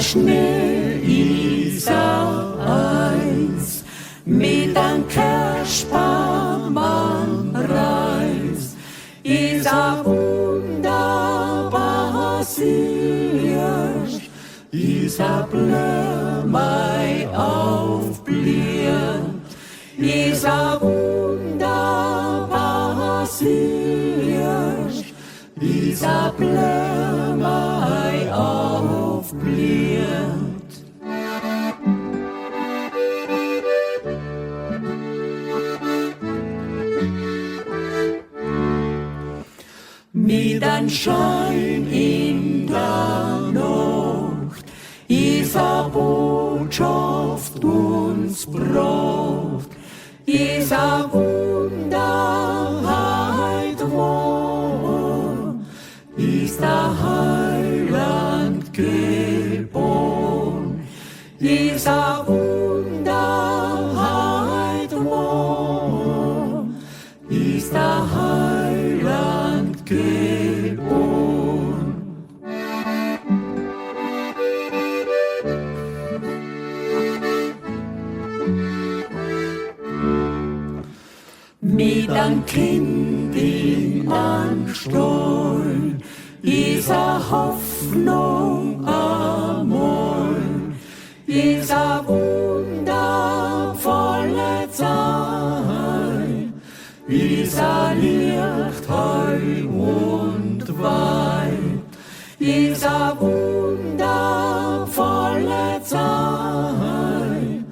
Schnee, Eis, mit ein Kirschbaum Reis, wunderbar Sicht, Blümei aufblühen, wunderbar Sicht, Blümei aufblühen. Mit ein Schein in der Nacht, Botschaft uns bracht, Wunderheit wahr, der Heiland geboren, Wunderheit wahr, der Heiland geboren. Mit ein Kind in ein Stall, Hoffnung einmal, wundervolle Zeit, Licht hell und weit, wundervolle Zeit,